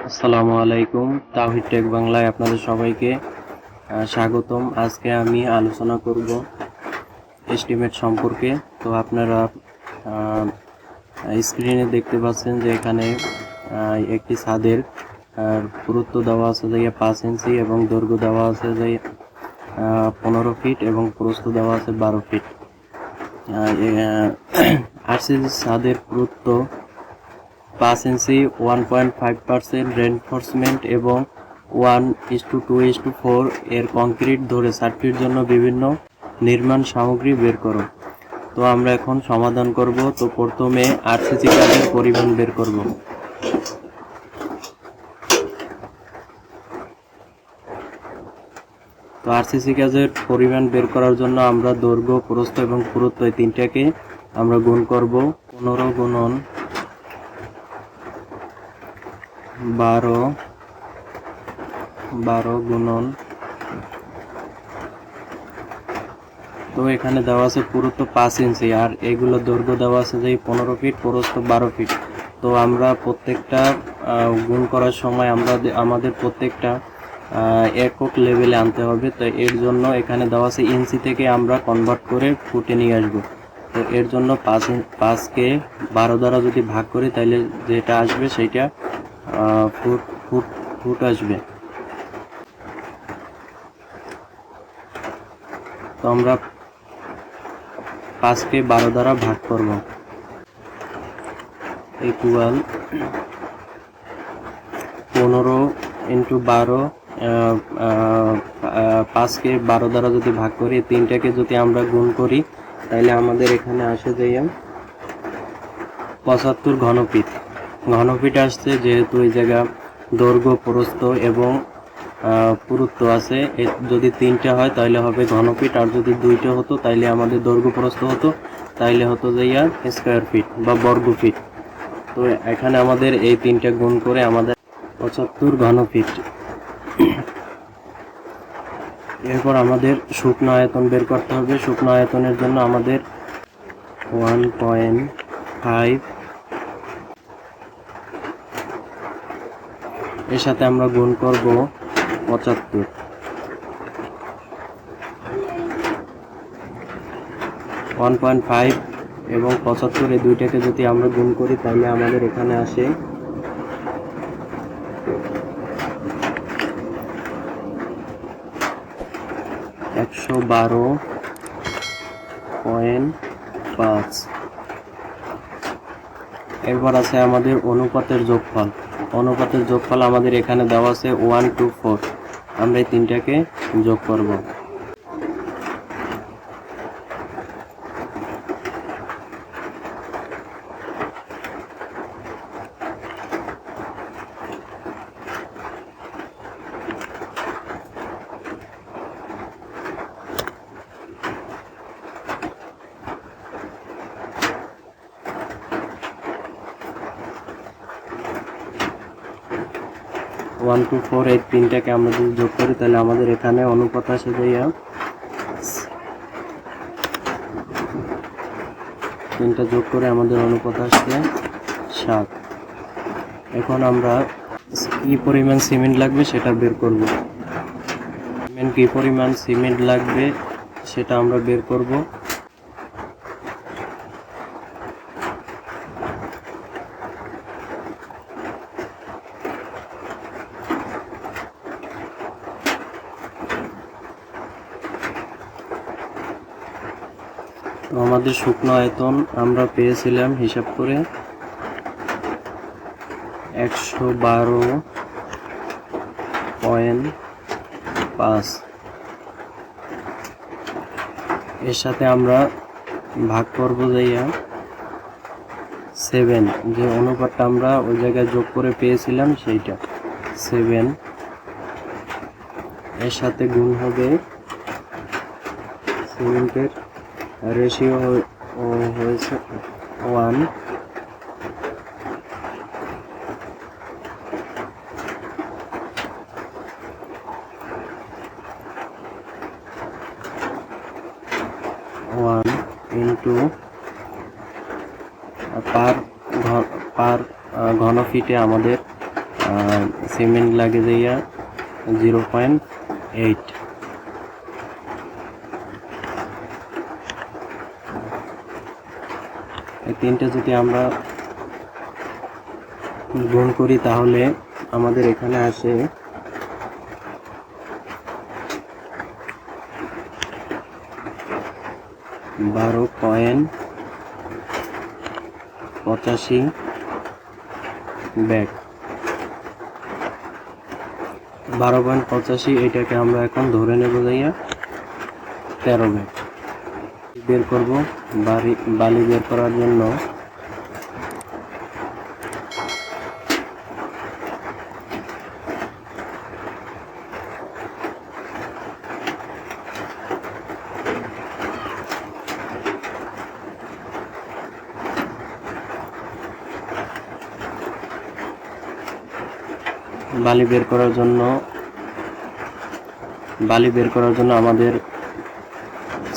আসসালামু আলাইকুম। তাওহিদ টেক বাংলায় আপনাদের সবাইকে স্বাগতম। আজকে আমি আলোচনা করব এস্টিমেট সম্পর্কে। তো আপনারা স্ক্রিনে দেখতে পাচ্ছেন যে এখানে একটি ছাদের পুরুত্ব দেওয়া আছে যে 5 ইঞ্চি এবং দৈর্ঘ্য দেওয়া আছে যে 15 ফিট এবং প্রস্থ দেওয়া আছে 12 ফিট। আরসিসি ছাদের পুরুত্ব 5 ইঞ্চি 1.5% রেইনফোর্সমেন্ট এবং 1:2:4 এর কংক্রিট ধরে 60 ফিট জন্য বিভিন্ন নির্মাণ সামগ্রী বের করো। তো আমরা এখন সমাধান করব। তো প্রথমে আরসিসি কাজের পরিমাণ বের করব। তো আরসিসি কাজের পরিমাণ বের করার জন্য আমরা দৈর্ঘ্য, প্রস্থ এবং পুরুত্ব এই তিনটাকে আমরা গুণ করব। 15 গুণন 12 গুণন, তো এখানে দেওয়া আছে পুরুত্ব 5 ইঞ্চি আর এগুলো দৈর্ঘ্য দেওয়া আছে যে 15 ফিট, প্রস্থ 12 ফিট। তো আমরা প্রত্যেকটা গুণ করার সময় আমাদের প্রত্যেকটা একক লেভেলে আনতে হবে। তো এর জন্য এখানে দেওয়া আছে ইঞ্চি থেকে আমরা কনভার্ট করে ফুটে নিয়ে আসব। তো এর জন্য 5কে 12 দ্বারা যদি ভাগ করি তাহলে যেটা আসবে সেইটা ফুট আসবে। তো আমরা 5কে 12 দ্বারা ভাগ করব। ইকুয়াল 15 × 12, 5কে 12 দ্বারা যদি ভাগ করি, তিনটাকে যদি আমরা গুণ করি তাহলে আমাদের এখানে আসে যে 75 ঘনফিট। ঘনফিট আসছে যেহেতু এই জায়গা দৈর্ঘ্য, প্রস্থ এবং পুরুত্ব আছে। যদি 3টা হয় তাহলে হবে ঘনফিট, আর যদি 2টা হতো তাহলে আমাদের দৈর্ঘ্য প্রস্থ হতো, তাইলে হতো যে স্কয়ার ফিট বা বর্গ ফিট। তো এখানে আমাদের এই 3টা গুণ করে আমাদের 75 ঘনফিট। এরপর আমাদের শুকনো আয়তন বের করতে হবে। শুকনো আয়তনের জন্য আমাদের 1.5 এর সাথে আমরা গুণ করব 75। 1.5 এবং 75 এই দুইটাকে যদি আমরা গুণ করি তাহলে আমাদের এখানে আসে 112.5। এরপর আছে আমাদের অনুপাতের যোগফল। অনুপাতের যোগফল আমাদের এখানে দেওয়া আছে 1:4। আমরা এই তিনটাকে যোগ করব। ওয়ান টু ফোর এই তিনটাকে আমরা যদি যোগ করি তাহলে আমাদের এখানে অনুপাত আসে যাইয়া 3টা যোগ করে আমাদের অনুপাত আসছে 7। এখন আমরা কি পরিমাণ সিমেন্ট লাগবে সেটা বের করব। কি পরিমাণ সিমেন্ট লাগবে সেটা আমরা বের করব। আমাদের শুকনো আয়তন আমরা পেয়েছিলাম হিসাব করে 112.5। এর সাথে আমরা ভাগ করব যাইয়া 7, যে অনুপাতটা আমরা ওই জায়গায় যোগ করে পেয়েছিলাম সেইটা 7। এর সাথে গুণ হবে সিমেন্টের রেশিও হয়েছে 1। ইন্টু পার ঘনফিটে আমাদের সিমেন্ট লাগে যাইয়া 0.8। এই তিনটে যদি আমরা গুণ করি তাহলে আমাদের এখানে আসে 12.85 ব্যাগ। 12.85 এটাকে আমরা এখন ধরে নেব যাইয়া 13 ব্যাগ। বের করব। বালি বের করার জন্য বালি বের করার জন্য আমাদের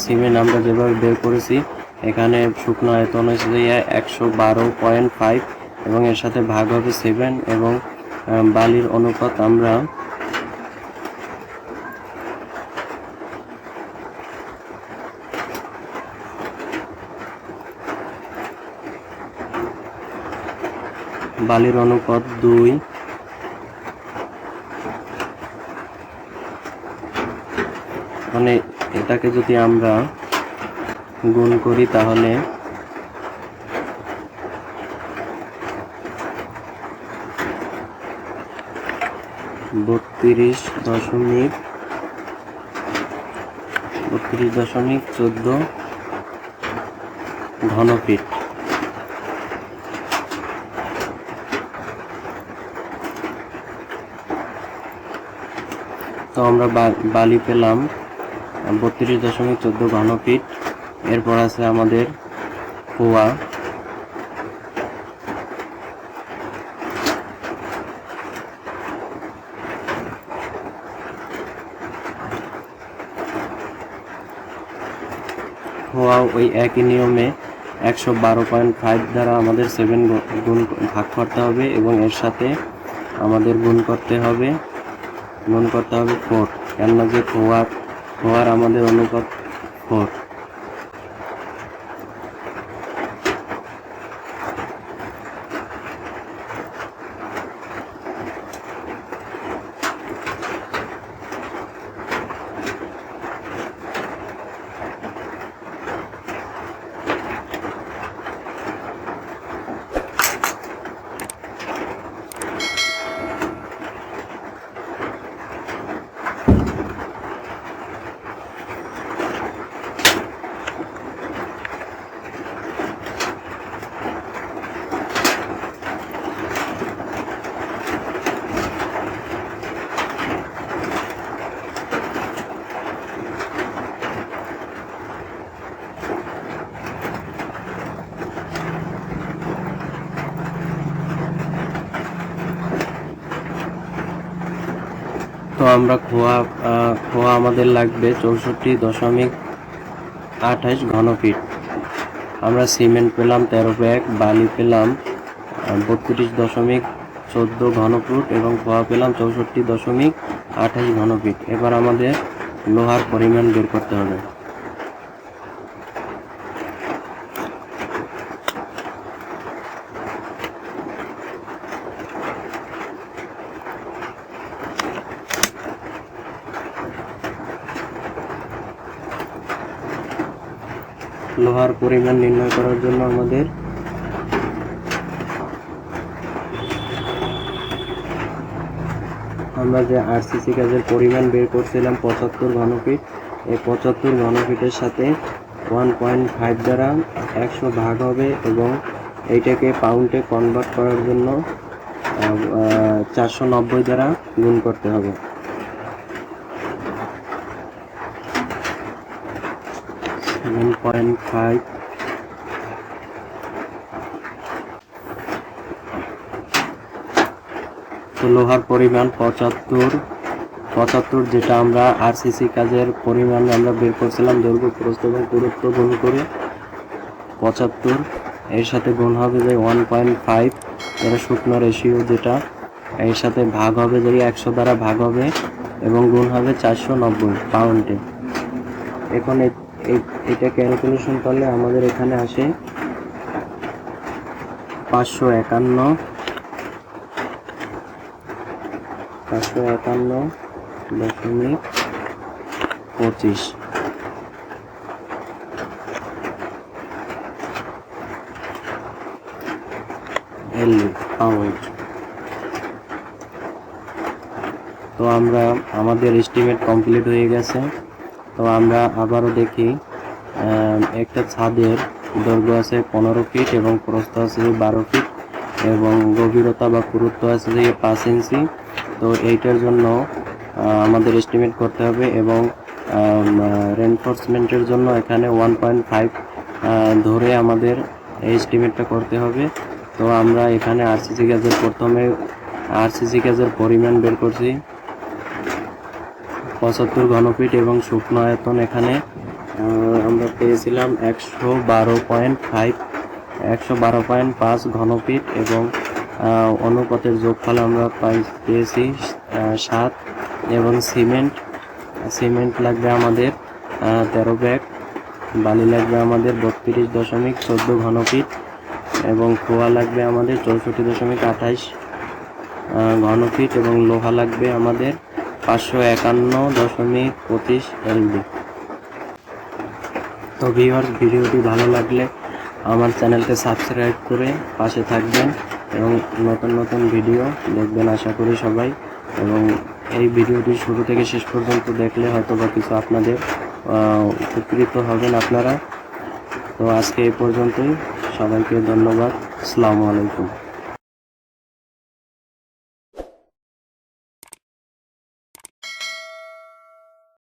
সিমেন্ট আমরা যেভাবে বের করেছি, এখানে শুকনো আয়তন হয়েছে 112.5 এবং এর সাথে ভাগ হবে 7 এবং বালির অনুপাত আমরা বালির অনুপাত 2। মানে এটাকে যদি আমরা গুণ করি তাহলে 32.14 ঘনফিট। তো আমরা বালি পেলাম 32.14 ঘনফিট। এরপর আছে আমাদের খোয়া। ওই একই নিয়মে 112.5 দ্বারা আমাদের 7 গুণ ভাগ করতে হবে এবং এর সাথে আমাদের গুণ করতে হবে 4, কেননা যে খোয়ার আমাদের অনুপাত 4। তো আমরা খোয়া আমাদের লাগবে 64.28 ঘনফিট। আমরা সিমেন্ট পেলাম 13 ব্যাগ, বালি পেলাম 32.14 ঘনফুট এবং খোয়া পেলাম 64.28 ঘনফিট। এবার আমাদের লোহার পরিমাণ বের করতে হবে। লোহার পরিমাণ নির্ণয় করার জন্য আমাদের আমরা যে আরসিসি কাজের পরিমাণ বের করছিলাম 75 ঘনফিট, এই 75 ঘনফিটের সাথে 1.5 দ্বারা 100 ভাগ হবে এবং এইটাকে পাউন্ডে কনভার্ট করার জন্য 490 দ্বারা গুণ করতে হবে। 7.5 তো লোহার পরিমাণ 75, যেটা আমরা আরসিসি কাজের পরিমাণ আমরা বের করছিলাম দৈর্ঘ্য, প্রস্থ এবং পুরুত্ব গুণ করে 75 এর সাথে গুণ হবে যে 1.5, এটা শুকনো রেশিও যেটা এর সাথে ভাগ হবে, যদি 100 দ্বারা ভাগ হবে এবং গুণ হবে 490 পাউন্ডে। এখন এটা ক্যালকুলেশন করলে আমাদের এখানে আসে 551.25 পাউন্ড। তো আমরা আমাদের এস্টিমেট কমপ্লিট হয়ে গেছে। তো আমরা আবারও দেখি, একটা ছাদের দৈর্ঘ্য আছে 15 ফিট এবং প্রস্থ আছে 12 ফিট এবং গভীরতা বা পুরুত্ব আছে 5 ইঞ্চি। তো এইটার জন্য আমাদের এস্টিমেট করতে হবে এবং রেনফোর্সমেন্টের জন্য এখানে 1.5 ধরে আমাদের এস্টিমেটটা করতে হবে। তো আমরা এখানে আরসিসি গ্যাসের প্রথমে আরসিসি গ্যাসের পরিমাণ বের করছি 75 ঘনফিট এবং শুকনো আয়তন এখানে আমরা পেয়েছিলাম 112.5 ঘনফিট এবং অনুপাতের যোগফল আমরা পেয়েছি 7 এবং সিমেন্ট লাগবে আমাদের 13 ব্যাগ, বালি লাগবে আমাদের 32.14 ঘনফিট এবং খোয়া লাগবে আমাদের 64.28 ঘনফিট এবং লোহা লাগবে আমাদের 551.25 এলবি। তো ভিউয়ার্স, ভিডিওটি ভালো লাগলে আমার চ্যানেলকে সাবস্ক্রাইব করে পাশে থাকবেন এবং নতুন ভিডিও দেখবেন আশা করি সবাই। এবং এই ভিডিওটি শুরু থেকে শেষ পর্যন্ত দেখলে হয়তো বা কিছু আপনাদের উপকৃত হবেন আপনারা। তো আজকে এই পর্যন্তই, সবাইকে ধন্যবাদ। আসসালামু আলাইকুম।